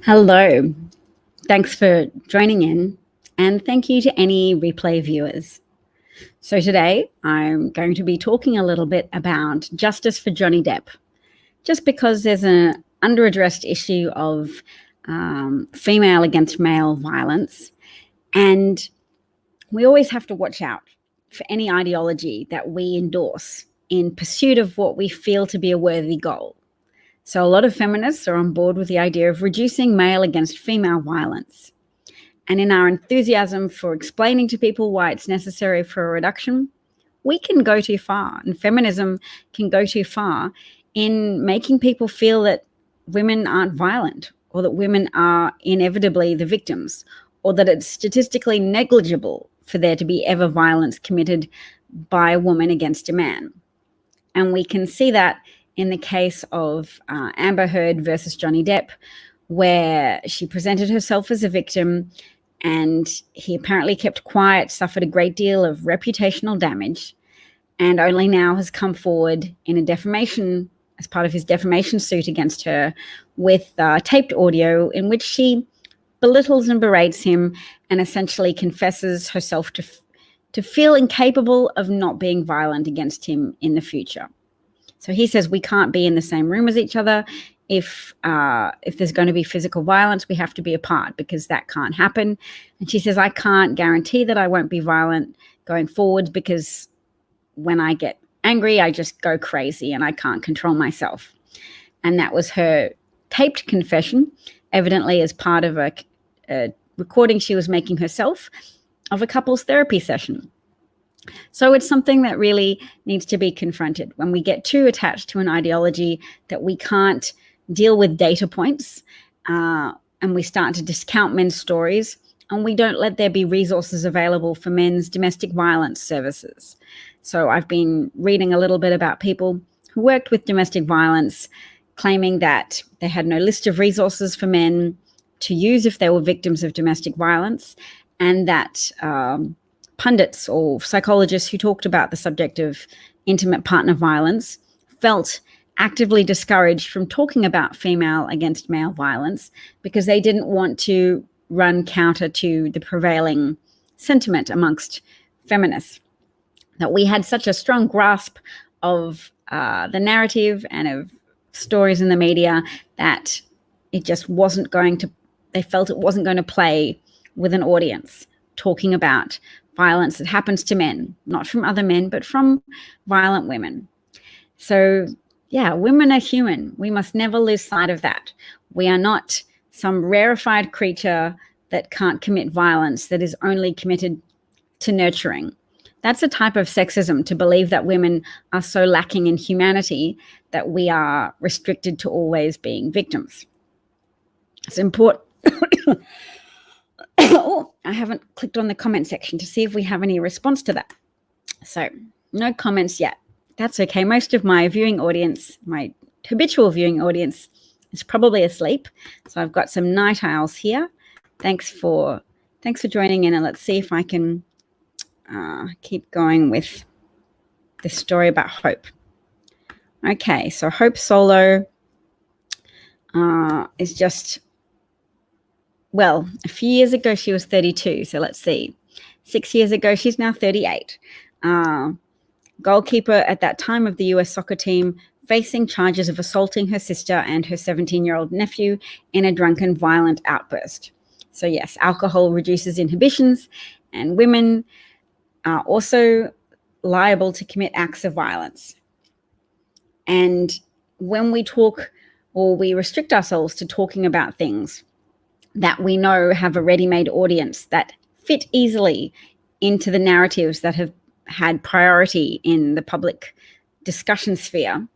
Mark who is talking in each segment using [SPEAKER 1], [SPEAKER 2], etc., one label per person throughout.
[SPEAKER 1] Hello. Thanks for joining in, and thank you to any replay viewers. So, today I'm going to be talking a little bit about justice for Johnny Depp, just because there's an underaddressed issue of female against male violence, and we always have to watch out for any ideology that we endorse in pursuit of what we feel to be a worthy goal. So, a lot of feminists are on board with the idea of reducing male against female violence. And in our enthusiasm for explaining to people why it's necessary for a reduction, we can go too far, and feminism can go too far in making people feel that women aren't violent, or that women are inevitably the victims, or that it's statistically negligible for there to be ever violence committed by a woman against a man. And we can see that in the case of Amber Heard versus Johnny Depp, where she presented herself as a victim and he apparently kept quiet, suffered a great deal of reputational damage, and only now has come forward in a defamation, as part of his defamation suit against her, with taped audio in which she belittles and berates him and essentially confesses herself to feel incapable of not being violent against him in the future. So he says we can't be in the same room as each other. If there's going to be physical violence, we have to be apart because that can't happen. And she says, I can't guarantee that I won't be violent going forward because when I get angry, I just go crazy and I can't control myself. And that was her taped confession, evidently as part of a recording she was making herself of a couples therapy session. So it's something that really needs to be confronted when we get too attached to an ideology that we can't deal with data points, and we start to discount men's stories, and we don't let there be resources available for men's domestic violence services. So I've been reading a little bit about people who worked with domestic violence, claiming that they had no list of resources for men to use if they were victims of domestic violence, and that pundits or psychologists who talked about the subject of intimate partner violence felt actively discouraged from talking about female against male violence because they didn't want to run counter to the prevailing sentiment amongst feminists. That we had such a strong grasp of the narrative and of stories in the media that it just wasn't going to, they felt it wasn't going to play with an audience talking about violence that happens to men, not from other men, but from violent women. So, yeah, women are human. We must never lose sight of that. We are not some rarefied creature that can't commit violence, that is only committed to nurturing. That's a type of sexism, to believe that women are so lacking in humanity that we are restricted to always being victims. It's important. Oh, I haven't clicked on the comment section to see if we have any response to that. So no comments yet. That's okay. Most of my viewing audience, my habitual viewing audience, is probably asleep. So I've got some night owls here. Thanks for joining in, and let's see if I can keep going with this story about Hope. Okay, so Hope Solo is just, well, a few years ago she was 32, so let's see. 6 years ago, she's now 38. Goalkeeper at that time of the US soccer team, facing charges of assaulting her sister and her 17-year-old nephew in a drunken, violent outburst. So yes, alcohol reduces inhibitions, and women are also liable to commit acts of violence. And when we talk, or we restrict ourselves to talking about things that we know have a ready-made audience that fit easily into the narratives that have had priority in the public discussion sphere,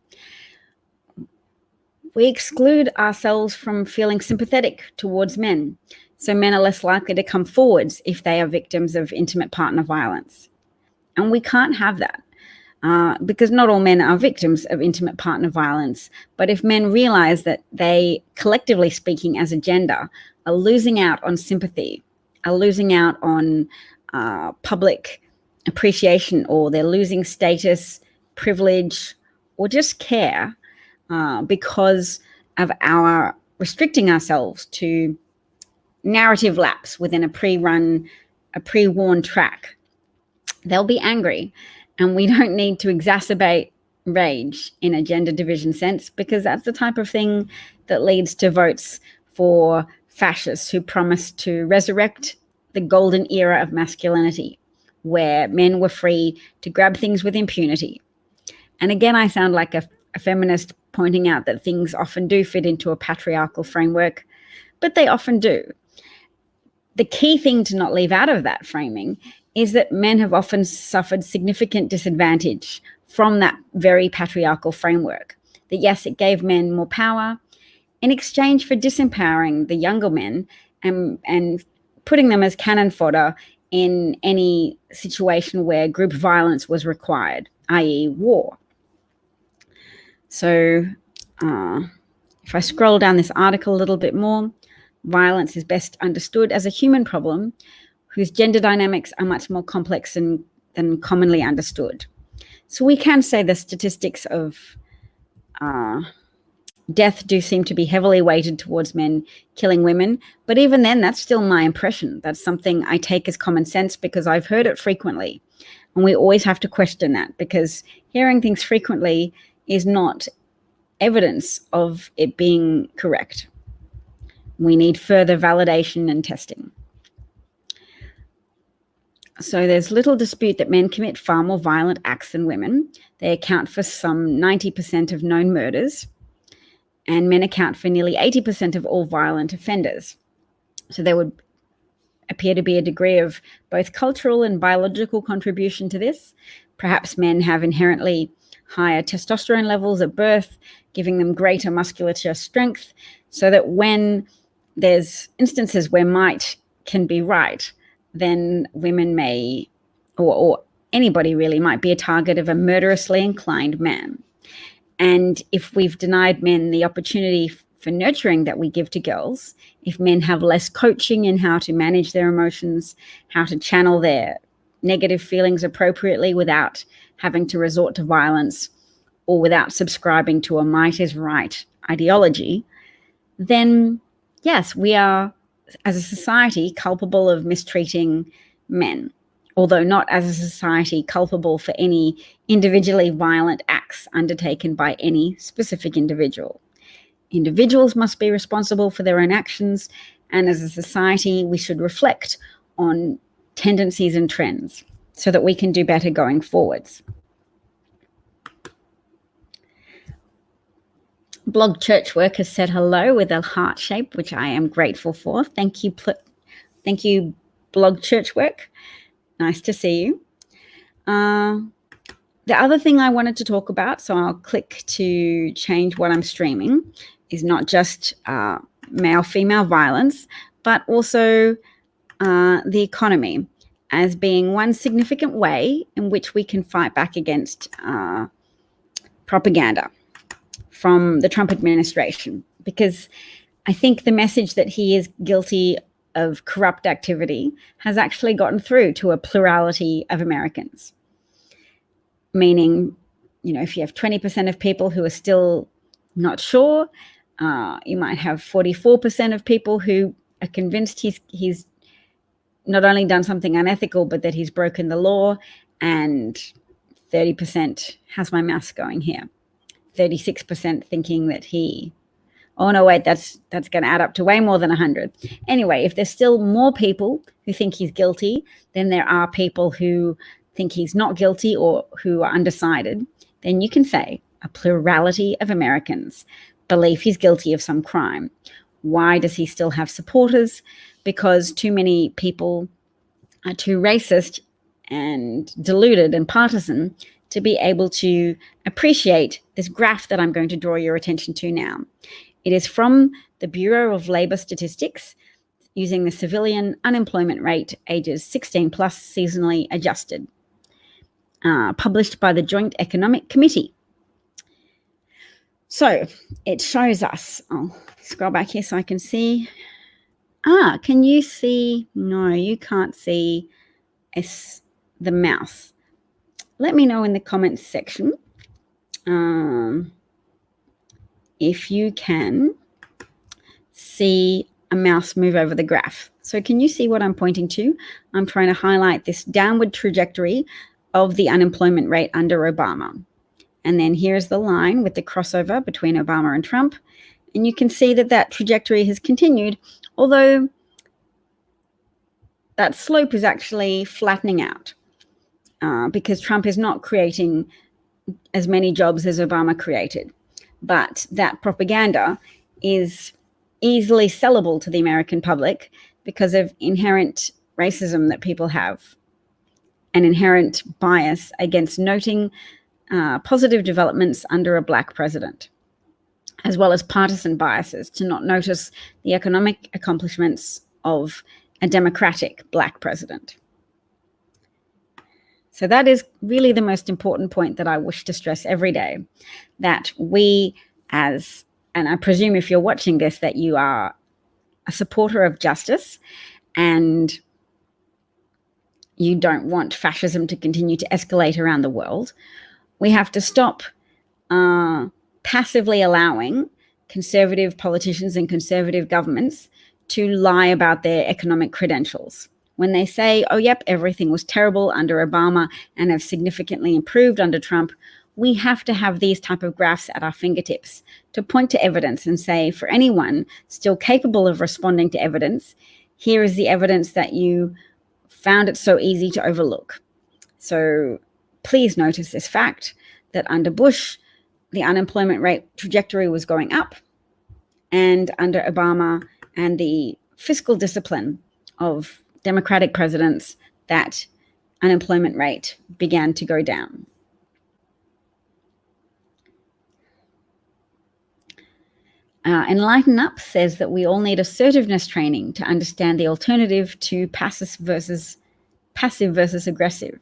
[SPEAKER 1] we exclude ourselves from feeling sympathetic towards men. So men are less likely to come forwards if they are victims of intimate partner violence. And we can't have that because not all men are victims of intimate partner violence. But if men realize that they, collectively speaking as a gender, are losing out on sympathy, are losing out on public appreciation, or they're losing status, privilege, or just care because of our restricting ourselves to narrative laps within a pre-worn track, they'll be angry. And we don't need to exacerbate rage in a gender division sense, because that's the type of thing that leads to votes for fascists who promise to resurrect the golden era of masculinity, where men were free to grab things with impunity. And again, I sound like a feminist pointing out that things often do fit into a patriarchal framework, but they often do. The key thing to not leave out of that framing is that men have often suffered significant disadvantage from that very patriarchal framework. That yes, it gave men more power in exchange for disempowering the younger men and putting them as cannon fodder in any situation where group violence was required, i.e. war. So if I scroll down this article a little bit more, violence is best understood as a human problem whose gender dynamics are much more complex than commonly understood. So we can say the statistics of death do seem to be heavily weighted towards men killing women, but even then, that's still my impression. That's something I take as common sense because I've heard it frequently. And we always have to question that, because hearing things frequently is not evidence of it being correct. We need further validation and testing. So there's little dispute that men commit far more violent acts than women. They account for some 90% of known murders, and men account for nearly 80% of all violent offenders. So there would appear to be a degree of both cultural and biological contribution to this. Perhaps men have inherently higher testosterone levels at birth, giving them greater musculature strength, so that when there's instances where might can be right, then women may, or anybody really, might be a target of a murderously inclined man. And if we've denied men the opportunity for nurturing that we give to girls, if men have less coaching in how to manage their emotions, how to channel their negative feelings appropriately without having to resort to violence or without subscribing to a might is right ideology, then yes, we are, as a society, culpable of mistreating men, although not as a society culpable for any individually violent acts undertaken by any specific individual. Individuals must be responsible for their own actions, and as a society, we should reflect on tendencies and trends so that we can do better going forwards. Blog Churchwork has said hello with a heart shape, which I am grateful for. Thank you, Blog Churchwork. Nice to see you. The other thing I wanted to talk about, so I'll click to change what I'm streaming, is not just male-female violence, but also the economy as being one significant way in which we can fight back against propaganda from the Trump administration. Because I think the message that he is guilty of corrupt activity has actually gotten through to a plurality of Americans. Meaning, you know, if you have 20% of people who are still not sure, you might have 44% of people who are convinced he's not only done something unethical, but that he's broken the law, and 30%, how's my mouse going here? 36% thinking that oh no, wait, that's going to add up to way more than 100. Anyway, if there's still more people who think he's guilty than there are people who think he's not guilty or who are undecided, then you can say a plurality of Americans believe he's guilty of some crime. Why does he still have supporters? Because too many people are too racist and deluded and partisan to be able to appreciate this graph that I'm going to draw your attention to now. It is from the Bureau of Labor Statistics using the civilian unemployment rate ages 16 plus seasonally adjusted, published by the Joint Economic Committee. So it shows us, I'll scroll back here so I can see. Can you see? No, you can't see the mouse. Let me know in the comments section if you can see a mouse move over the graph. So can you see what I'm pointing to? I'm trying to highlight this downward trajectory of the unemployment rate under Obama. And then here's the line with the crossover between Obama and Trump. And you can see that that trajectory has continued, although that slope is actually flattening out because Trump is not creating as many jobs as Obama created. But that propaganda is easily sellable to the American public because of inherent racism that people have, an inherent bias against noting positive developments under a Black president, as well as partisan biases to not notice the economic accomplishments of a Democratic Black president. So that is really the most important point that I wish to stress every day, that we as, and I presume if you're watching this, that you are a supporter of justice and you don't want fascism to continue to escalate around the world. We have to stop passively allowing conservative politicians and conservative governments to lie about their economic credentials. When they say, oh, yep, everything was terrible under Obama and have significantly improved under Trump, we have to have these type of graphs at our fingertips to point to evidence and say, for anyone still capable of responding to evidence, here is the evidence that you found it so easy to overlook. So please notice this fact that under Bush, the unemployment rate trajectory was going up, and under Obama and the fiscal discipline of Democratic presidents, that unemployment rate began to go down. Enlighten Up says that we all need assertiveness training to understand the alternative to passive versus aggressive.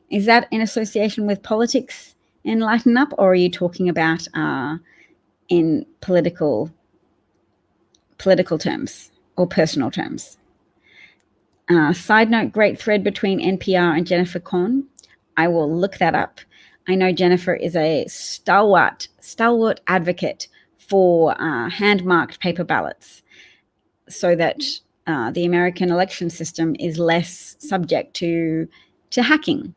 [SPEAKER 1] Is that in association with politics, Enlighten Up, or are you talking about in political terms or personal terms? Side note, great thread between NPR and Jennifer Korn. I will look that up. I know Jennifer is a stalwart advocate for hand-marked paper ballots so that the American election system is less subject to hacking.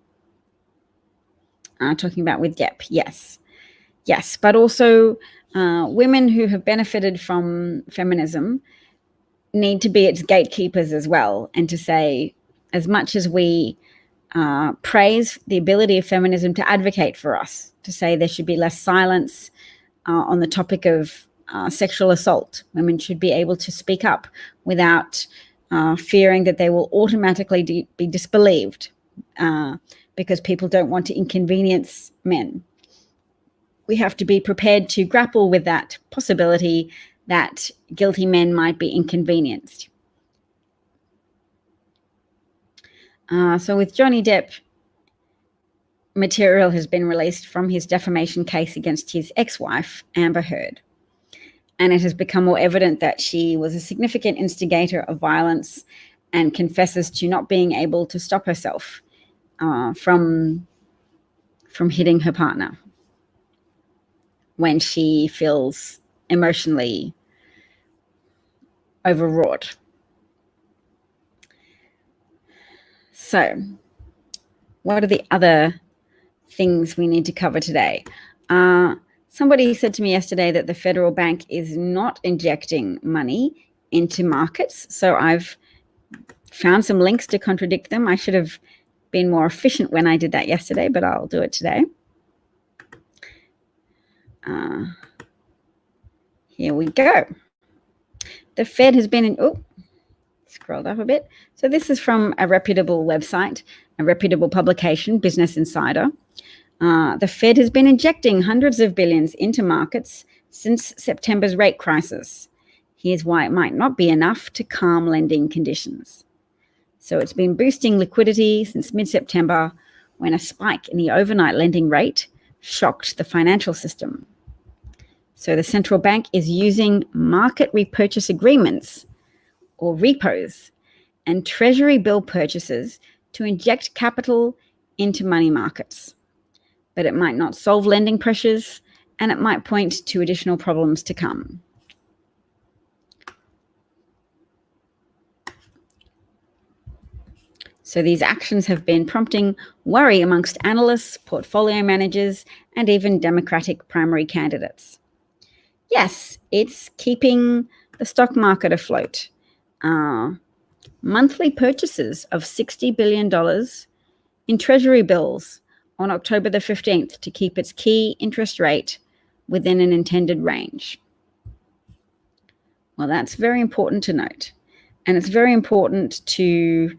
[SPEAKER 1] Talking about with Depp, yes, but also women who have benefited from feminism need to be its gatekeepers as well, and to say, as much as we praise the ability of feminism to advocate for us, to say there should be less silence on the topic of sexual assault. Women should be able to speak up without fearing that they will automatically be disbelieved because people don't want to inconvenience men. We have to be prepared to grapple with that possibility that guilty men might be inconvenienced. So with Johnny Depp, material has been released from his defamation case against his ex-wife, Amber Heard. And it has become more evident that she was a significant instigator of violence and confesses to not being able to stop herself from hitting her partner when she feels emotionally overwrought. So, what are the other things we need to cover today? Somebody said to me yesterday that the federal bank is not injecting money into markets. So I've found some links to contradict them. I should have been more efficient when I did that yesterday, but I'll do it today. Here we go. The Fed has been scrolled up a bit. So this is from a reputable website, a reputable publication, Business Insider. The Fed has been injecting hundreds of billions into markets since September's rate crisis. Here's why it might not be enough to calm lending conditions. So it's been boosting liquidity since mid-September, when a spike in the overnight lending rate shocked the financial system. So the central bank is using market repurchase agreements, or repos, and treasury bill purchases to inject capital into money markets. But it might not solve lending pressures, and it might point to additional problems to come. So these actions have been prompting worry amongst analysts, portfolio managers, and even Democratic primary candidates. Yes, it's keeping the stock market afloat. Monthly purchases of $60 billion in Treasury bills on October the 15th to keep its key interest rate within an intended range. Well, that's very important to note. And it's very important to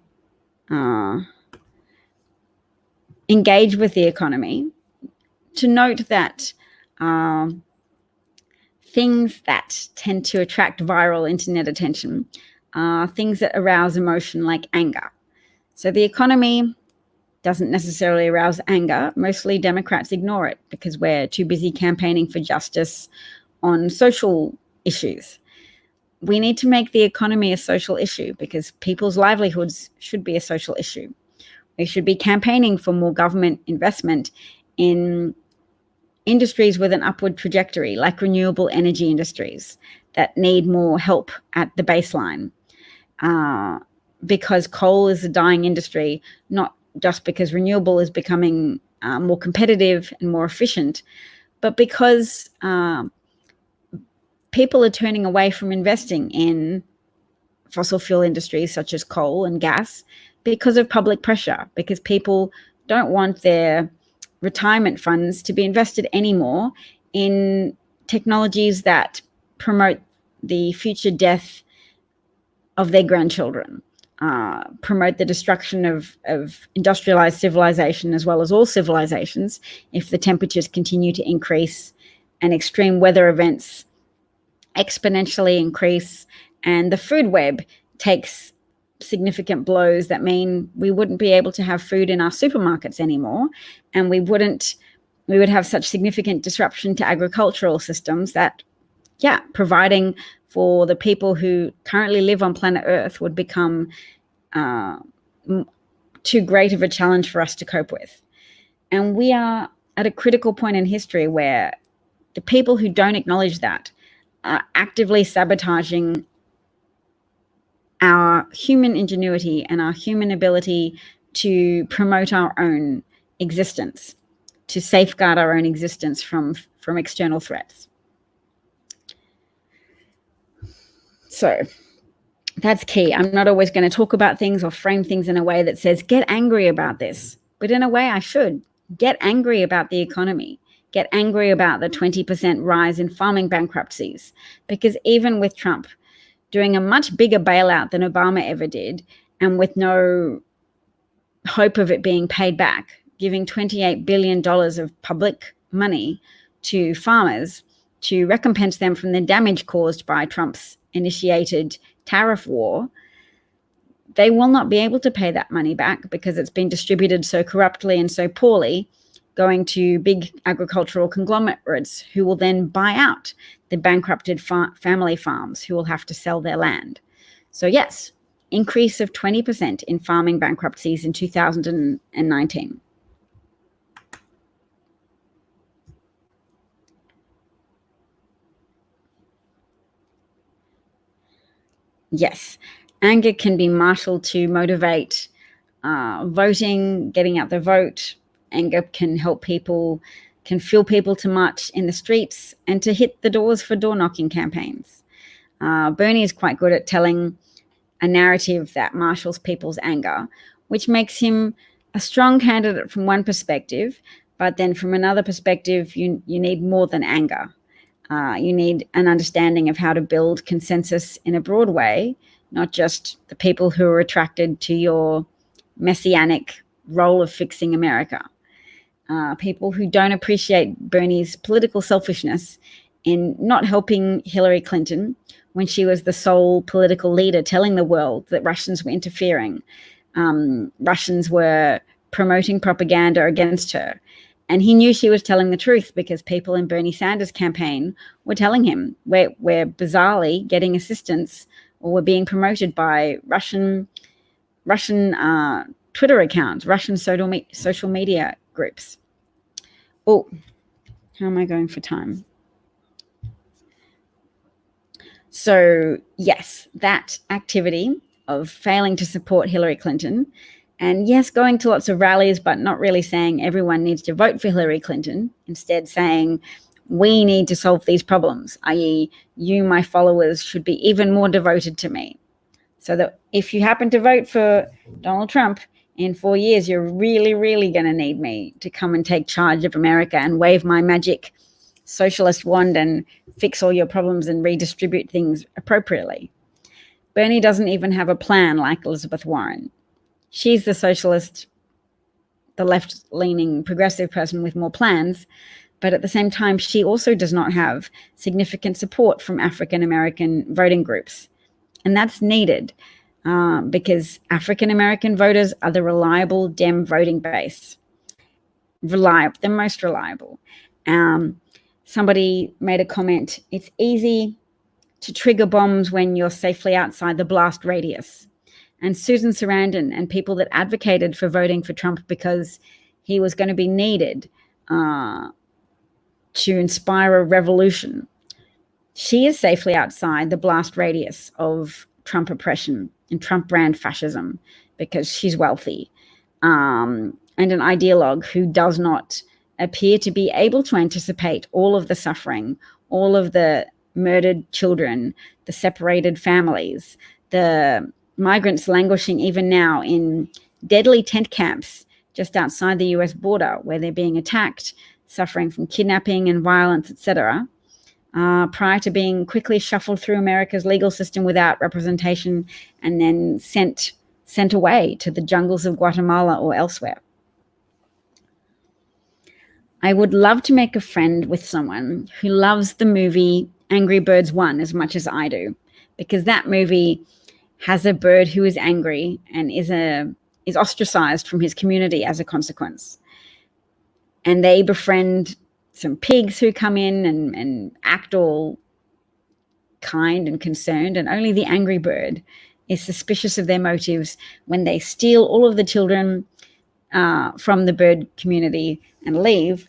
[SPEAKER 1] engage with the economy, to note that things that tend to attract viral internet attention are things that arouse emotion like anger. So the economy doesn't necessarily arouse anger. Mostly Democrats ignore it because we're too busy campaigning for justice on social issues. We need to make the economy a social issue because people's livelihoods should be a social issue. We should be campaigning for more government investment in industries with an upward trajectory, like renewable energy industries that need more help at the baseline. Because coal is a dying industry, not just because renewable is becoming more competitive and more efficient, but because people are turning away from investing in fossil fuel industries such as coal and gas because of public pressure, because people don't want their retirement funds to be invested anymore in technologies that promote the future death of their grandchildren, promote the destruction of industrialized civilization as well as all civilizations if the temperatures continue to increase and extreme weather events exponentially increase and the food web takes significant blows that mean we wouldn't be able to have food in our supermarkets anymore, and we would have such significant disruption to agricultural systems that providing for the people who currently live on planet Earth would become too great of a challenge for us to cope with. And we are at a critical point in history where the people who don't acknowledge that are actively sabotaging our human ingenuity and our human ability to promote our own existence, to safeguard our own existence from external threats. So that's key. I'm not always going to talk about things or frame things in a way that says, get angry about this. But in a way, I should. Get angry about the economy. Get angry about the 20% rise in farming bankruptcies. Because even with Trump doing a much bigger bailout than Obama ever did, and with no hope of it being paid back, giving $28 billion of public money to farmers to recompense them from the damage caused by Trump's initiated tariff war, they will not be able to pay that money back because it's been distributed so corruptly and so poorly, going to big agricultural conglomerates who will then buy out the bankrupted family farms who will have to sell their land. So yes, increase of 20% in farming bankruptcies in 2019. Yes, anger can be marshaled to motivate voting, getting out the vote. Anger can help people, can fuel people to march in the streets and to hit the doors for door knocking campaigns. Bernie is quite good at telling a narrative that marshals people's anger, which makes him a strong candidate from one perspective, but then from another perspective, you need more than anger. You need an understanding of how to build consensus in a broad way, not just the people who are attracted to your messianic role of fixing America. People who don't appreciate Bernie's political selfishness in not helping Hillary Clinton when she was the sole political leader telling the world that Russians were interfering. Russians were promoting propaganda against her. And he knew she was telling the truth because people in Bernie Sanders' campaign were telling him we're bizarrely getting assistance or we're being promoted by Russian Twitter accounts, Russian social media groups. Oh, how am I going for time? So yes, that activity of failing to support Hillary Clinton And yes, going to lots of rallies, but not really saying everyone needs to vote for Hillary Clinton. Instead saying, we need to solve these problems, i.e. you, my followers, should be even more devoted to me. So that if you happen to vote for Donald Trump in 4 years, you're really, really going to need me to come and take charge of America and wave my magic socialist wand and fix all your problems and redistribute things appropriately. Bernie doesn't even have a plan like Elizabeth Warren. She's the socialist, the left-leaning progressive person with more plans, but at the same time, she also does not have significant support from African-American voting groups. And that's needed because African-American voters are the reliable Dem voting base. The most reliable. Somebody made a comment, it's easy to trigger bombs when you're safely outside the blast radius. And Susan Sarandon and people that advocated for voting for Trump because he was going to be needed to inspire a revolution. She is safely outside the blast radius of Trump oppression and Trump brand fascism because she's wealthy and an ideologue who does not appear to be able to anticipate all of the suffering, all of the murdered children, the separated families, the migrants languishing even now in deadly tent camps just outside the US border where they're being attacked, suffering from kidnapping and violence, etc., prior to being quickly shuffled through America's legal system without representation and then sent away to the jungles of Guatemala or elsewhere. I would love to make a friend with someone who loves the movie Angry Birds 1 as much as I do, because that movie has a bird who is angry and is ostracized from his community as a consequence. And they befriend some pigs who come in and act all kind and concerned, and only the angry bird is suspicious of their motives when they steal all of the children from the bird community and leave.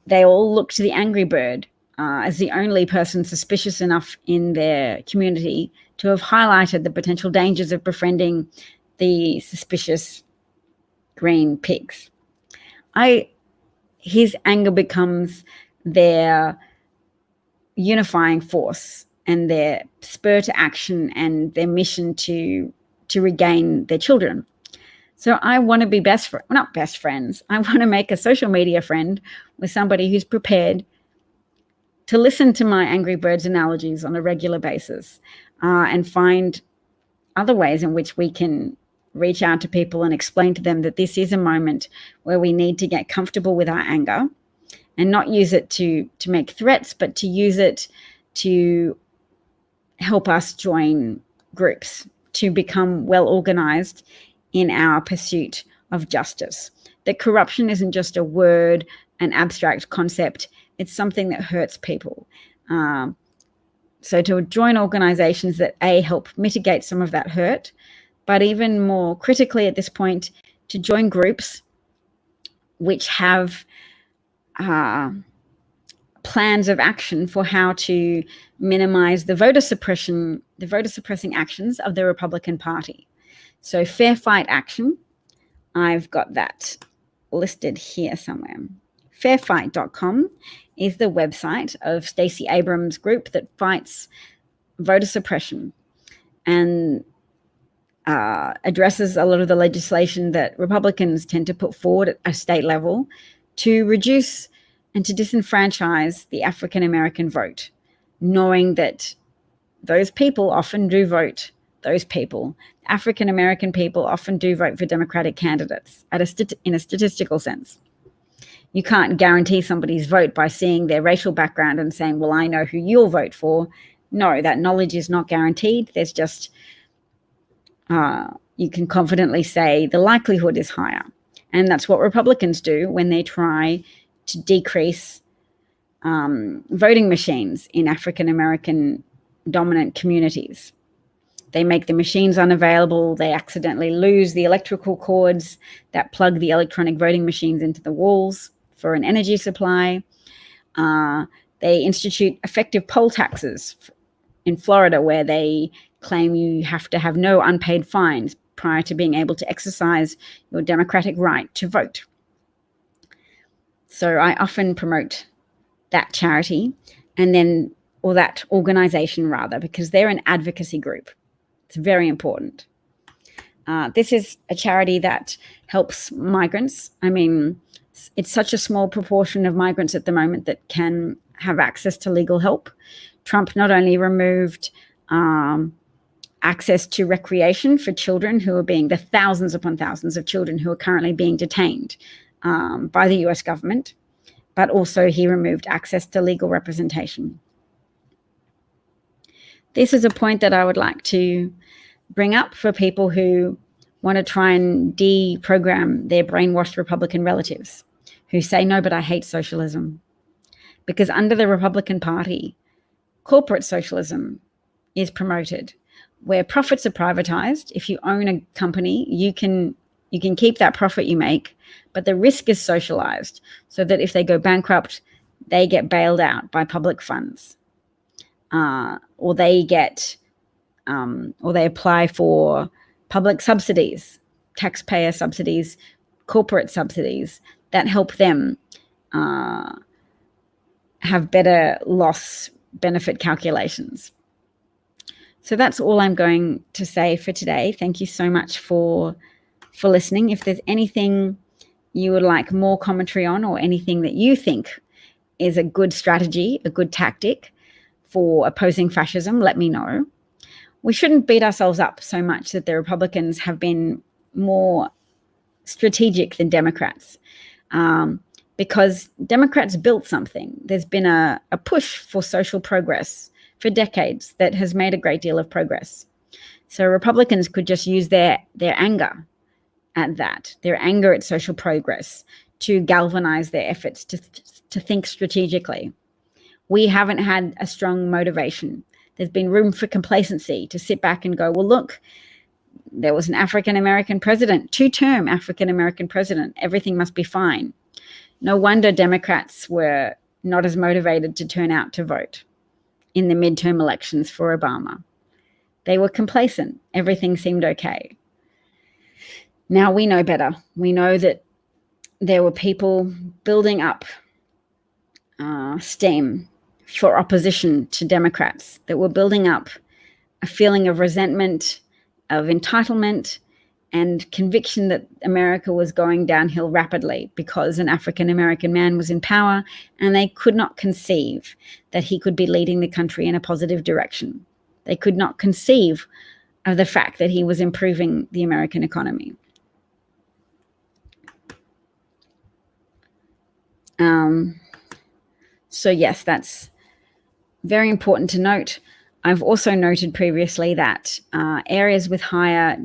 [SPEAKER 1] They all look to the angry bird as the only person suspicious enough in their community to have highlighted the potential dangers of befriending the suspicious green pigs. His anger becomes their unifying force and their spur to action and their mission to regain their children. So I want to be not best friends. I want to make a social media friend with somebody who's prepared to listen to my Angry Birds analogies on a regular basis and find other ways in which we can reach out to people and explain to them that this is a moment where we need to get comfortable with our anger and not use it to make threats, but to use it to help us join groups, to become well organized in our pursuit of justice. That corruption isn't just a word, an abstract concept. It's something that hurts people. So to join organizations that help mitigate some of that hurt, but even more critically at this point, to join groups which have plans of action for how to minimize the voter suppressing actions of the Republican Party. So Fair Fight Action, I've got that listed here somewhere. Fairfight.com is the website of Stacey Abrams' group that fights voter suppression and addresses a lot of the legislation that Republicans tend to put forward at a state level to reduce and to disenfranchise the African-American vote, knowing that those people often do vote. African-American people often do vote for Democratic candidates in a statistical sense. You can't guarantee somebody's vote by seeing their racial background and saying, well, I know who you'll vote for. No, that knowledge is not guaranteed. There's just, you can confidently say the likelihood is higher. And that's what Republicans do when they try to decrease voting machines in African-American dominant communities. They make the machines unavailable. They accidentally lose the electrical cords that plug the electronic voting machines into the walls for an energy supply. They institute effective poll taxes in Florida, where they claim you have to have no unpaid fines prior to being able to exercise your democratic right to vote. So I often promote that charity or that organization rather, because they're an advocacy group. It's very important. This is a charity that helps migrants. I mean, it's such a small proportion of migrants at the moment that can have access to legal help. Trump not only removed access to recreation for children who are being, the thousands upon thousands of children who are currently being detained by the US government, but also he removed access to legal representation. This is a point that I would like to bring up for people who want to try and deprogram their brainwashed Republican relatives who say, no, but I hate socialism. Because under the Republican Party, corporate socialism is promoted, where profits are privatized. If you own a company, you can keep that profit you make, but the risk is socialized so that if they go bankrupt, they get bailed out by public funds, or they apply for public subsidies, taxpayer subsidies, corporate subsidies that help them have better loss benefit calculations. So that's all I'm going to say for today. Thank you so much for listening. If there's anything you would like more commentary on, or anything that you think is a good strategy, a good tactic for opposing fascism, let me know. We shouldn't beat ourselves up so much that the Republicans have been more strategic than Democrats, because Democrats built something. There's been a push for social progress for decades that has made a great deal of progress. So Republicans could just use their anger at that, their anger at social progress, to galvanize their efforts to think strategically. We haven't had a strong motivation. There's been room for complacency to sit back and go, well, look, there was an African-American president, two-term African-American president. Everything must be fine. No wonder Democrats were not as motivated to turn out to vote in the midterm elections for Obama. They were complacent. Everything seemed okay. Now we know better. We know that there were people building up steam for opposition to Democrats, that were building up a feeling of resentment, of entitlement, and conviction that America was going downhill rapidly because an African-American man was in power, and they could not conceive that he could be leading the country in a positive direction. They could not conceive of the fact that he was improving the American economy. So yes, that's very important to note. I've also noted previously that areas with higher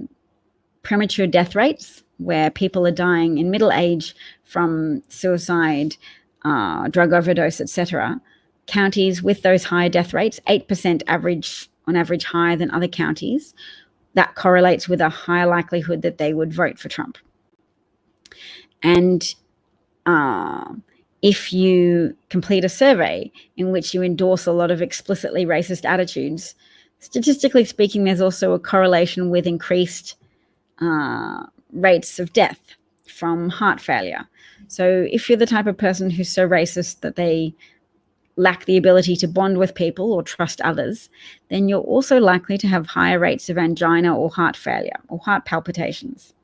[SPEAKER 1] premature death rates, where people are dying in middle age from suicide, drug overdose, etc., counties with those higher death rates, 8% on average higher than other counties, that correlates with a higher likelihood that they would vote for Trump. And if you complete a survey in which you endorse a lot of explicitly racist attitudes, statistically speaking, there's also a correlation with increased rates of death from heart failure. So if you're the type of person who's so racist that they lack the ability to bond with people or trust others, then you're also likely to have higher rates of angina or heart failure or heart palpitations,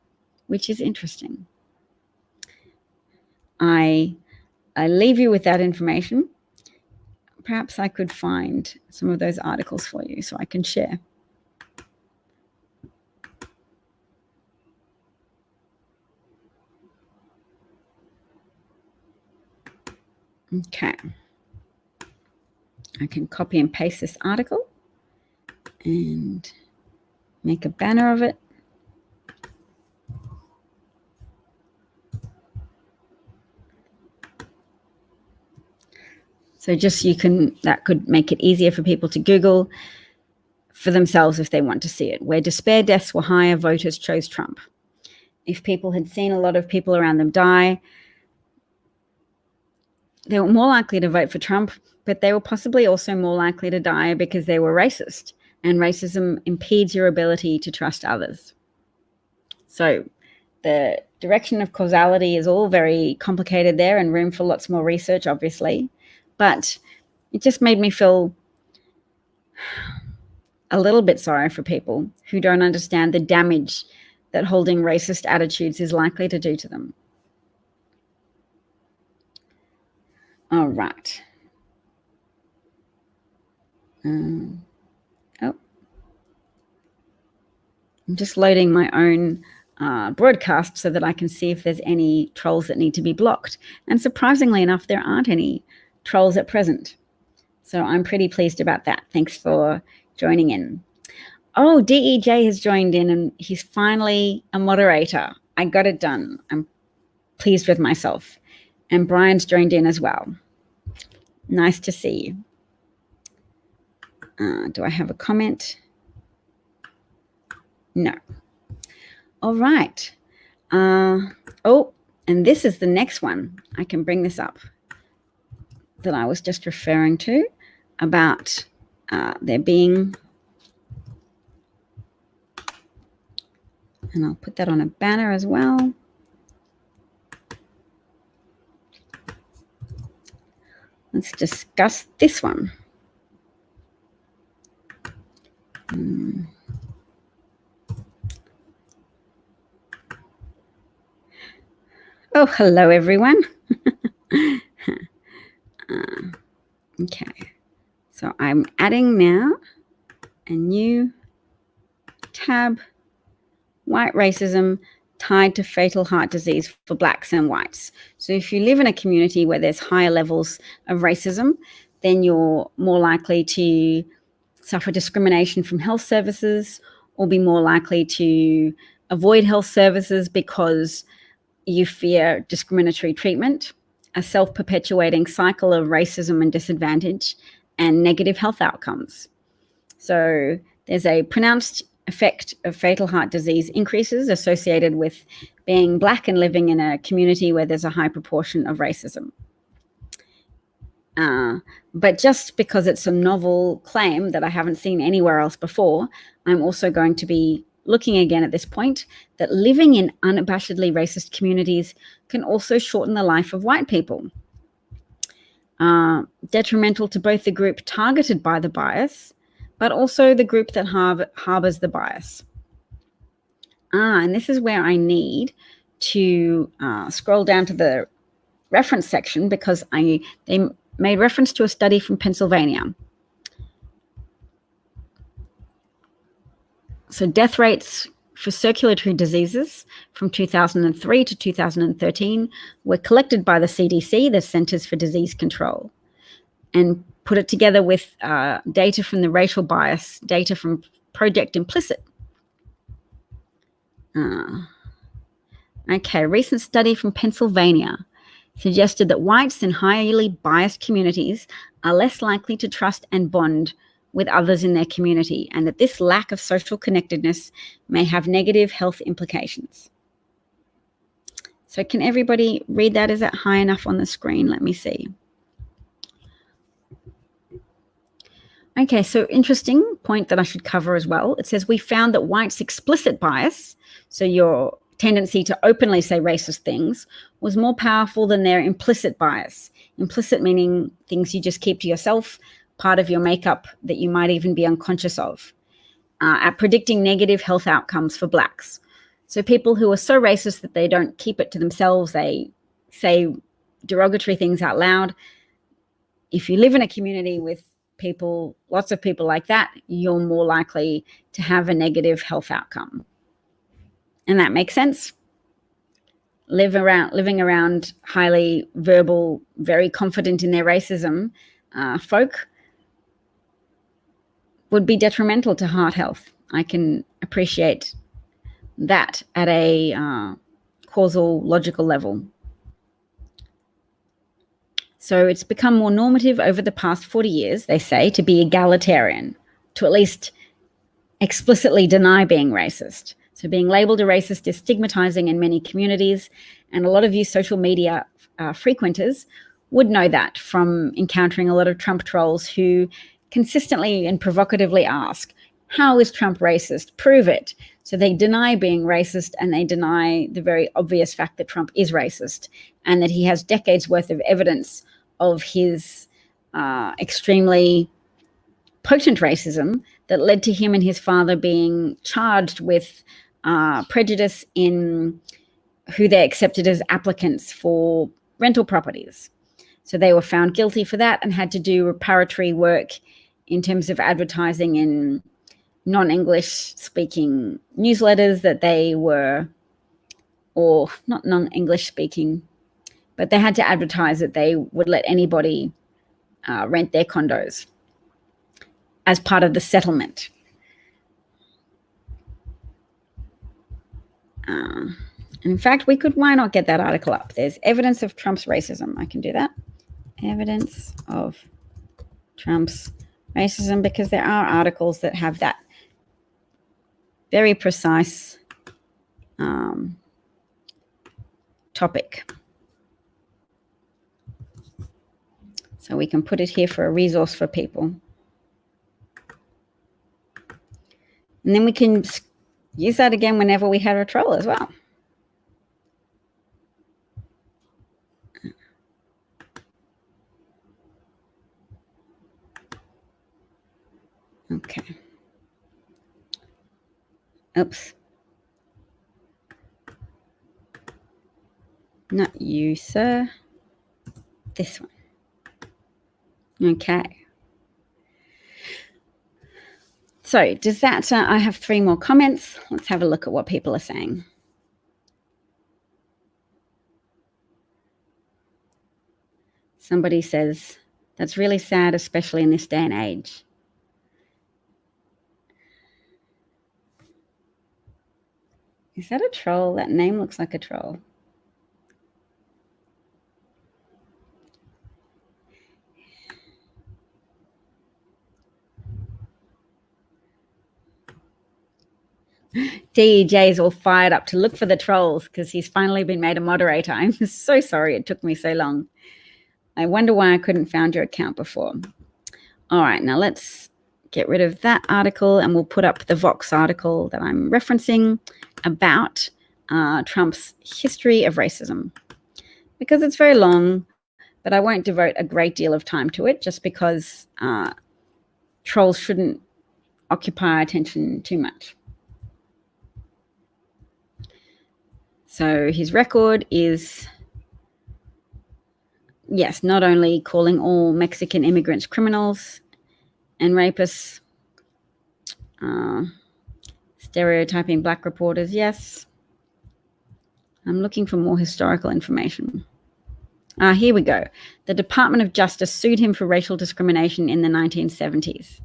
[SPEAKER 1] which is interesting. I leave you with that information. Perhaps I could find some of those articles for you so I can share. Okay. I can copy and paste this article and make a banner of it. So just that could make it easier for people to Google for themselves if they want to see it. Where despair deaths were higher, voters chose Trump. If people had seen a lot of people around them die, they were more likely to vote for Trump, but they were possibly also more likely to die because they were racist, and racism impedes your ability to trust others. So the direction of causality is all very complicated there and room for lots more research, obviously. But it just made me feel a little bit sorry for people who don't understand the damage that holding racist attitudes is likely to do to them. All right. I'm just loading my own broadcast so that I can see if there's any trolls that need to be blocked. And surprisingly enough, there aren't any trolls at present. So I'm pretty pleased about that. Thanks for joining in. Oh, DEJ has joined in and he's finally a moderator. I got it done. I'm pleased with myself. And Brian's joined in as well. Nice to see you. Do I have a comment? No. All right. Oh, and this is the next one. I can bring this up that I was just referring to about there being, and I'll put that on a banner as well. Let's discuss this one. Oh, hello, everyone. Okay, so I'm adding now a new tab, white racism tied to fatal heart disease for blacks and whites. So if you live in a community where there's higher levels of racism, then you're more likely to suffer discrimination from health services or be more likely to avoid health services because you fear discriminatory treatment, a self-perpetuating cycle of racism and disadvantage, and negative health outcomes. So there's a pronounced effect of fatal heart disease increases associated with being black and living in a community where there's a high proportion of racism. But just because it's a novel claim that I haven't seen anywhere else before, I'm also going to be looking again at this point that living in unabashedly racist communities can also shorten the life of white people. Detrimental to both the group targeted by the bias, but also the group that harbors the bias. And this is where I need to scroll down to the reference section because they made reference to a study from Pennsylvania. So death rates for circulatory diseases from 2003 to 2013 were collected by the CDC, the Centers for Disease Control, and put it together with data from the racial bias, data from Project Implicit. Okay, a recent study from Pennsylvania suggested that whites in highly biased communities are less likely to trust and bond with others in their community, and that this lack of social connectedness may have negative health implications. So can everybody read that? Is that high enough on the screen? Let me see. Okay, so interesting point that I should cover as well. It says we found that whites' explicit bias, so your tendency to openly say racist things, was more powerful than their implicit bias. Implicit meaning things you just keep to yourself, part of your makeup that you might even be unconscious of, at predicting negative health outcomes for blacks. So people who are so racist that they don't keep it to themselves, they say derogatory things out loud. If you live in a community with people, lots of people like that, you're more likely to have a negative health outcome. And that makes sense. Living around highly verbal, very confident in their racism folk would be detrimental to heart health. I can appreciate that at a causal, logical level. So it's become more normative over the past 40 years, they say, to be egalitarian, to at least explicitly deny being racist. So being labeled a racist is stigmatizing in many communities, and a lot of you social media frequenters would know that from encountering a lot of Trump trolls who consistently and provocatively ask, how is Trump racist? Prove it. So they deny being racist, and they deny the very obvious fact that Trump is racist and that he has decades worth of evidence of his extremely potent racism that led to him and his father being charged with prejudice in who they accepted as applicants for rental properties. So they were found guilty for that and had to do reparatory work in terms of advertising in non-English speaking newsletters that they were, or not non-English speaking, but they had to advertise that they would let anybody rent their condos as part of the settlement. In fact, why not get that article up? There's evidence of Trump's racism. I can do that. Evidence of Trump's racism, because there are articles that have that very precise topic. So we can put it here for a resource for people. And then we can use that again whenever we have a troll as well. Okay. Oops. Not you, sir. This one. Okay. So does that, I have 3 more comments. Let's have a look at what people are saying. Somebody says, that's really sad, especially in this day and age. Is that a troll? That name looks like a troll. DEJ is all fired up to look for the trolls because he's finally been made a moderator. I'm so sorry it took me so long. I wonder why I couldn't find your account before. All right, now let's get rid of that article and we'll put up the Vox article that I'm referencing about Trump's history of racism, because it's very long, but I won't devote a great deal of time to it just because trolls shouldn't occupy our attention too much. So his record is, yes, not only calling all Mexican immigrants criminals and rapists, stereotyping black reporters, yes. I'm looking for more historical information. Here we go. The Department of Justice sued him for racial discrimination in the 1970s.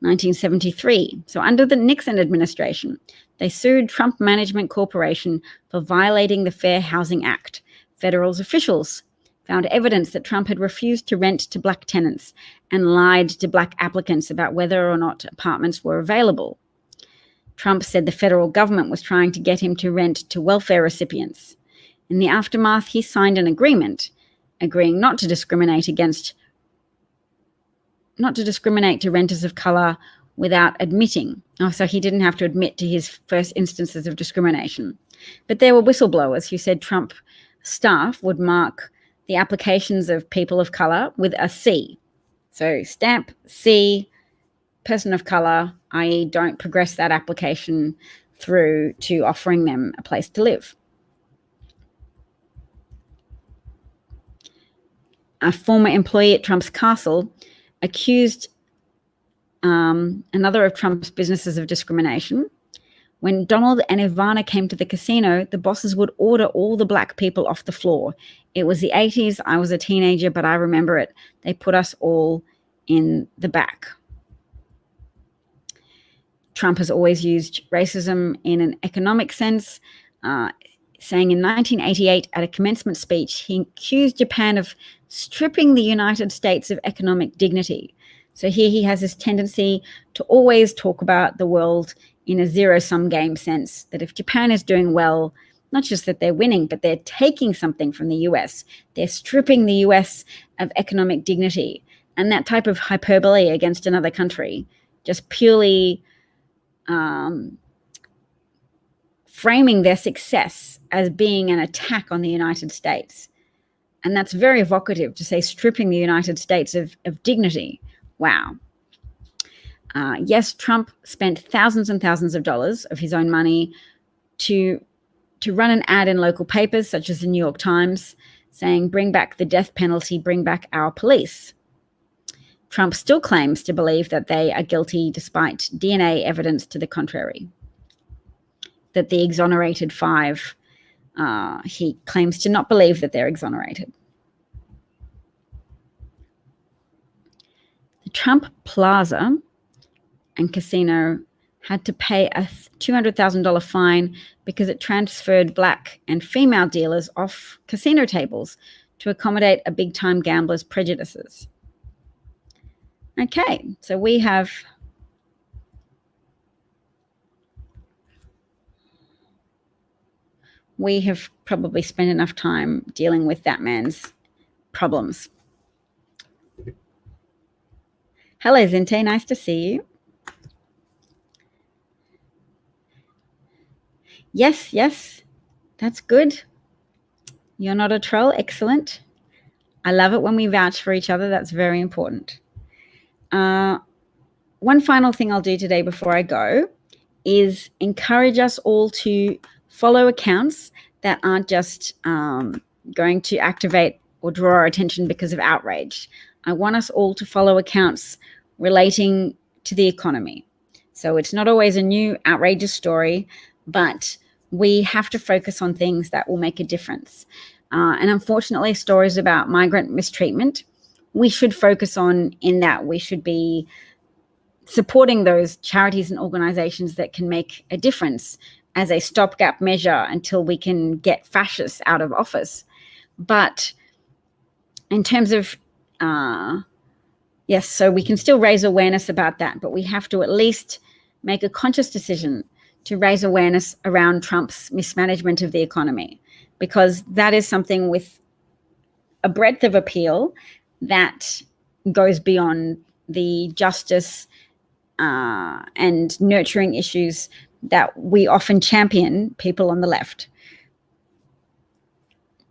[SPEAKER 1] 1973. So under the Nixon administration, they sued Trump Management Corporation for violating the Fair Housing Act. Federal officials found evidence that Trump had refused to rent to black tenants and lied to black applicants about whether or not apartments were available. Trump said the federal government was trying to get him to rent to welfare recipients. In the aftermath, he signed an agreement agreeing not to discriminate to renters of color without admitting. So he didn't have to admit to his first instances of discrimination. But there were whistleblowers who said Trump staff would mark the applications of people of color with a C. So stamp C, person of color, i.e. don't progress that application through to offering them a place to live. A former employee at Trump's castle accused another of Trump's businesses of discrimination. When Donald and Ivana came to the casino, the bosses would order all the black people off the floor. It was the 80s. I was a teenager, but I remember it. They put us all in the back. Trump has always used racism in an economic sense, saying in 1988 at a commencement speech, he accused Japan of stripping the United States of economic dignity. So here he has this tendency to always talk about the world in a zero-sum game sense, that if Japan is doing well, not just that they're winning, but they're taking something from the US. They're stripping the US of economic dignity. And that type of hyperbole against another country just purely framing their success as being an attack on the United States. And that's very evocative to say stripping the United States of dignity. Wow. Yes, Trump spent thousands and thousands of dollars of his own money to run an ad in local papers such as the New York Times saying, "Bring back the death penalty, bring back our police." Trump still claims to believe that they are guilty despite DNA evidence to the contrary. That the exonerated 5, he claims to not believe that they're exonerated. The Trump Plaza and casino had to pay a $200,000 fine because it transferred black and female dealers off casino tables to accommodate a big-time gambler's prejudices. Okay, so we have probably spent enough time dealing with that man's problems. Hello, Zinte, nice to see you. Yes, that's good. You're not a troll. Excellent. I love it when we vouch for each other. That's very important. One final thing I'll do today before I go is encourage us all to follow accounts that aren't just going to activate or draw our attention because of outrage. I want us all to follow accounts relating to the economy. So it's not always a new outrageous story, but we have to focus on things that will make a difference. And unfortunately, stories about migrant mistreatment, we should focus on in that. We should be supporting those charities and organizations that can make a difference as a stopgap measure until we can get fascists out of office. But in terms of, yes, so we can still raise awareness about that, but we have to at least make a conscious decision to raise awareness around Trump's mismanagement of the economy, because that is something with a breadth of appeal that goes beyond the justice and nurturing issues that we often champion, people on the left.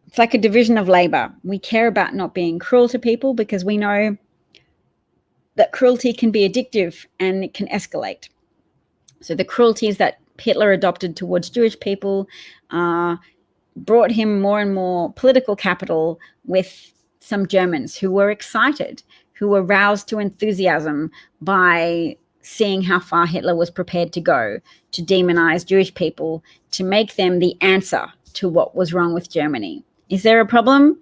[SPEAKER 1] It's like a division of labor. We care about not being cruel to people because we know that cruelty can be addictive and it can escalate. So the cruelties that Hitler adopted towards Jewish people brought him more and more political capital with some Germans who were excited, who were roused to enthusiasm by seeing how far Hitler was prepared to go to demonize Jewish people, to make them the answer to what was wrong with Germany. Is there a problem?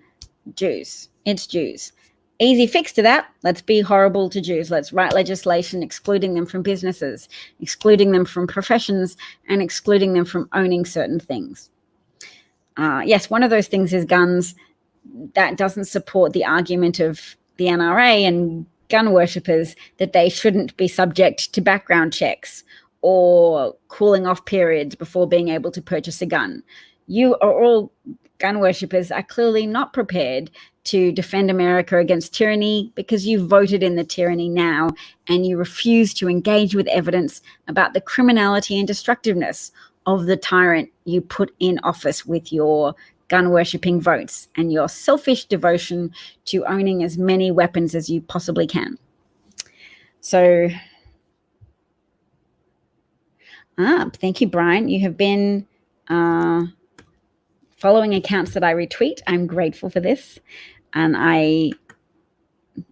[SPEAKER 1] Jews. It's Jews. Easy fix to that. Let's be horrible to Jews. Let's write legislation excluding them from businesses, excluding them from professions, and excluding them from owning certain things. Yes, one of those things is guns. That doesn't support the argument of the NRA and gun worshippers that they shouldn't be subject to background checks or cooling off periods before being able to purchase a gun. You are all gun worshippers are clearly not prepared to defend America against tyranny because you voted in the tyranny now and you refuse to engage with evidence about the criminality and destructiveness of the tyrant you put in office with your gun worshipping votes and your selfish devotion to owning as many weapons as you possibly can. So, thank you, Brian. You have been following accounts that I retweet. I'm grateful for this. And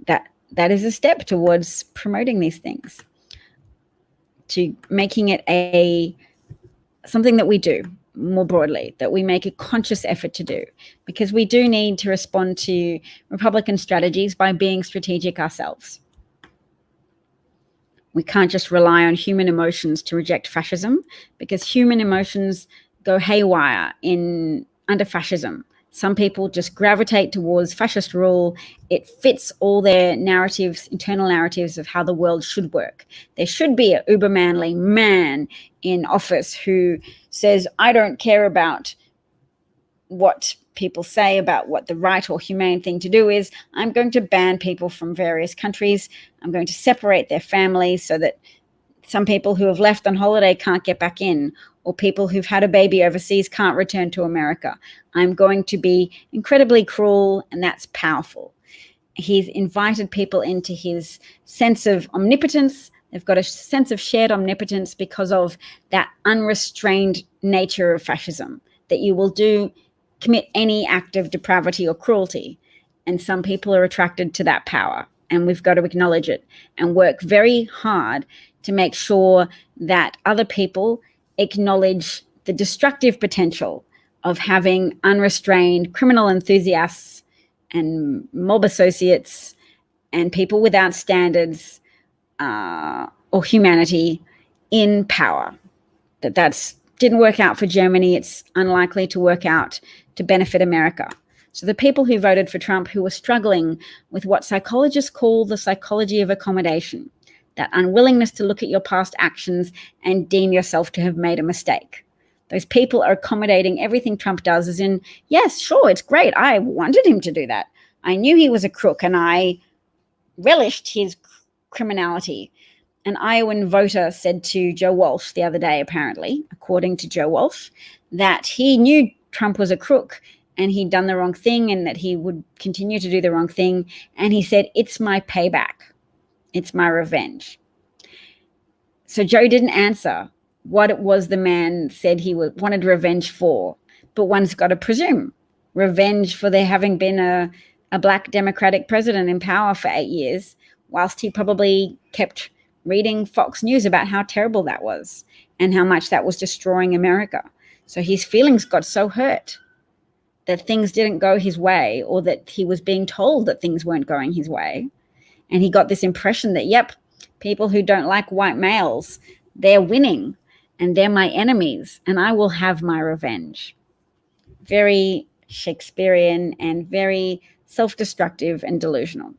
[SPEAKER 1] that is a step towards promoting these things, to making it something that we do more broadly, that we make a conscious effort to do, because we do need to respond to Republican strategies by being strategic ourselves. We can't just rely on human emotions to reject fascism, because human emotions go haywire under fascism. Some people just gravitate towards fascist rule. It fits all their narratives, internal narratives of how the world should work. There should be an uber-manly man in office who says, I don't care about what people say about what the right or humane thing to do is. I'm going to ban people from various countries. I'm going to separate their families so that some people who have left on holiday can't get back in, or people who've had a baby overseas can't return to America. I'm going to be incredibly cruel, and that's powerful. He's invited people into his sense of omnipotence. They've got a sense of shared omnipotence because of that unrestrained nature of fascism, that you will commit any act of depravity or cruelty. And some people are attracted to that power, and we've got to acknowledge it and work very hard to make sure that other people acknowledge the destructive potential of having unrestrained criminal enthusiasts and mob associates and people without standards or humanity in power. That didn't work out for Germany. It's unlikely to work out to benefit America. So the people who voted for Trump, who were struggling with what psychologists call the psychology of accommodation, that unwillingness to look at your past actions and deem yourself to have made a mistake. Those people are accommodating everything Trump does, as in, yes, sure, it's great. I wanted him to do that. I knew he was a crook, and I relished his criminality. An Iowan voter said to Joe Walsh the other day, apparently, according to Joe Walsh, that he knew Trump was a crook and he'd done the wrong thing and that he would continue to do the wrong thing. And he said, it's my payback. It's my revenge. So Joe didn't answer what it was the man said he wanted revenge for, but one's got to presume revenge for there having been a black Democratic president in power for 8 years, whilst he probably kept reading Fox News about how terrible that was and how much that was destroying America. So his feelings got so hurt that things didn't go his way, or that he was being told that things weren't going his way. And he got this impression that, yep, people who don't like white males, they're winning and they're my enemies and I will have my revenge. Very Shakespearean and very self-destructive and delusional.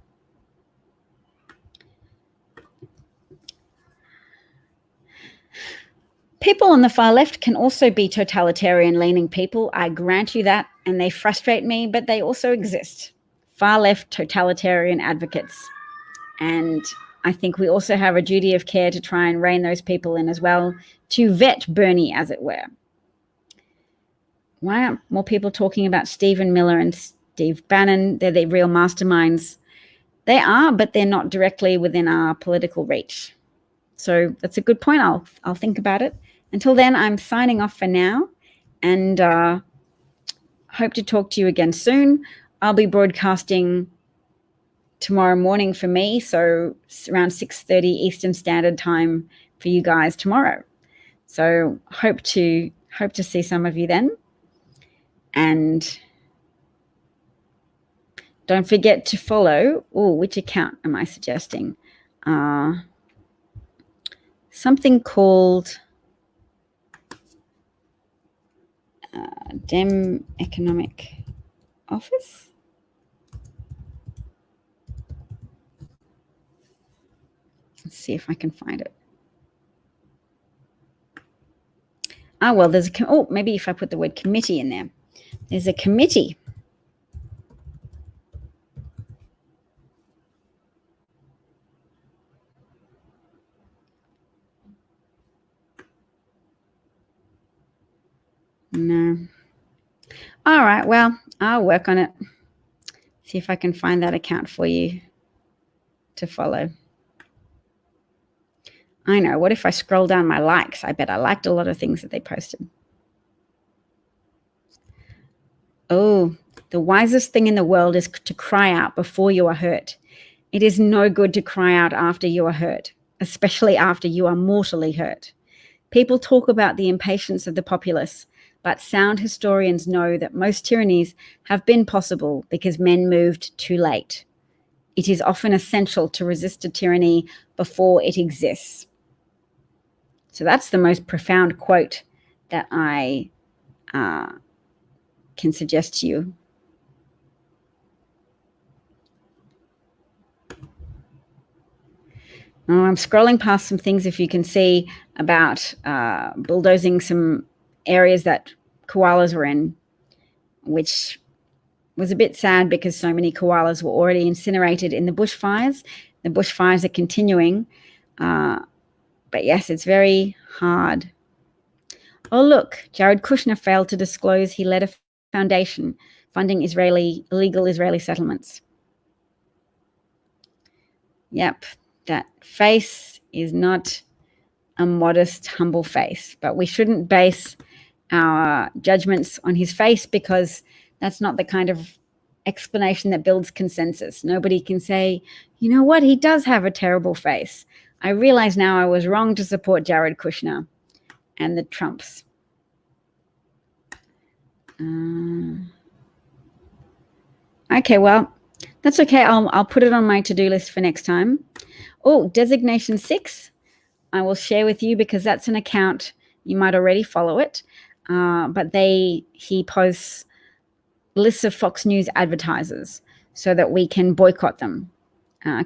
[SPEAKER 1] People on the far left can also be totalitarian-leaning people. I grant you that, and they frustrate me, but they also exist. Far left totalitarian advocates. And I think we also have a duty of care to try and rein those people in as well, to vet Bernie, as it were. Why aren't more people talking about Stephen Miller and Steve Bannon? They're the real masterminds. They are, but they're not directly within our political reach. So that's a good point. I'll think about it. Until then, I'm signing off for now, and hope to talk to you again soon. I'll be broadcasting tomorrow morning for me, so around 6:30 Eastern Standard Time for you guys tomorrow. So hope to see some of you then. And don't forget to follow. Oh, which account am I suggesting? Something called Dem Economic Office. Let's see if I can find it. Oh, well, there's maybe if I put the word committee in there. There's a committee. No. All right, well, I'll work on it. See if I can find that account for you to follow. I know. What if I scroll down my likes? I bet I liked a lot of things that they posted. Oh, the wisest thing in the world is to cry out before you are hurt. It is no good to cry out after you are hurt, especially after you are mortally hurt. People talk about the impatience of the populace, but sound historians know that most tyrannies have been possible because men moved too late. It is often essential to resist a tyranny before it exists. So that's the most profound quote that I can suggest to you. Oh, I'm scrolling past some things, if you can see, about bulldozing some areas that koalas were in, which was a bit sad because so many koalas were already incinerated in the bushfires. The bushfires are continuing. But yes, it's very hard. Oh, look, Jared Kushner failed to disclose he led a foundation funding illegal Israeli settlements. Yep, that face is not a modest, humble face, but we shouldn't base our judgments on his face, because that's not the kind of explanation that builds consensus. Nobody can say, you know what, he does have a terrible face. I realize now I was wrong to support Jared Kushner and the Trumps. Okay, well, that's okay. I'll put it on my to-do list for next time. Oh, Designation 6, I will share with you, because that's an account. You might already follow it, but he posts lists of Fox News advertisers so that we can boycott them.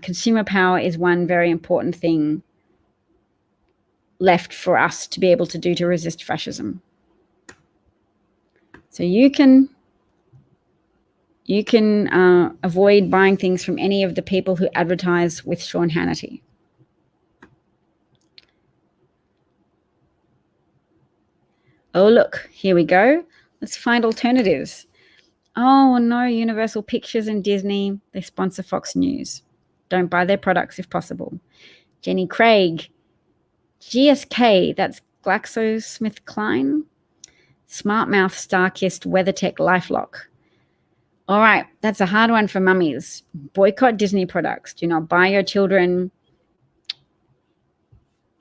[SPEAKER 1] Consumer power is one very important thing left for us to be able to do to resist fascism. So you can avoid buying things from any of the people who advertise with Sean Hannity. Oh, look, here we go. Let's find alternatives. Oh, no, Universal Pictures and Disney, they sponsor Fox News. Don't buy their products if possible. Jenny Craig, GSK, that's GlaxoSmithKline, SmartMouth, StarKist, WeatherTech, LifeLock. All right, that's a hard one for mummies. Boycott Disney products. Do not buy your children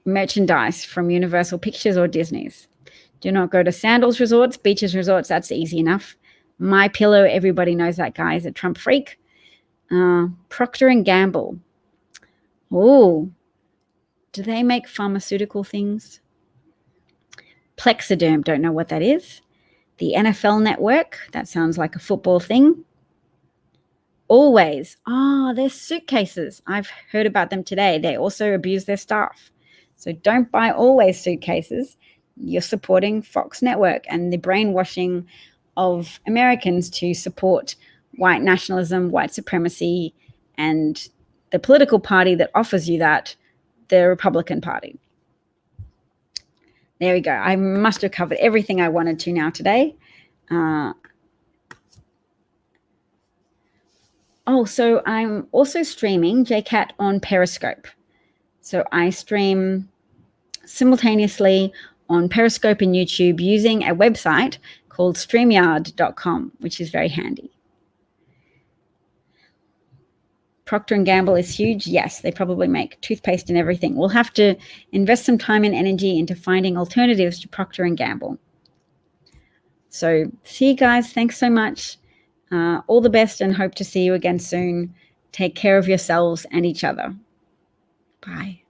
[SPEAKER 1] merchandise from Universal Pictures or Disney's. Do not go to Sandals resorts, beaches resorts. That's easy enough. My Pillow, everybody knows that guy is a Trump freak. Procter & Gamble. Oh, do they make pharmaceutical things? Plexiderm, don't know what that is. The NFL Network, that sounds like a football thing. Always. They're suitcases. I've heard about them today. They also abuse their staff. So don't buy Always suitcases. You're supporting Fox Network and the brainwashing of Americans to support white nationalism, white supremacy, and the political party that offers you that, the Republican Party. There we go. I must have covered everything I wanted to now today. So I'm also streaming JCat on Periscope. So I stream simultaneously on Periscope and YouTube using a website called StreamYard.com, which is very handy. Procter & Gamble is huge. Yes, they probably make toothpaste and everything. We'll have to invest some time and energy into finding alternatives to Procter & Gamble. So see you guys. Thanks so much. All the best, and hope to see you again soon. Take care of yourselves and each other. Bye.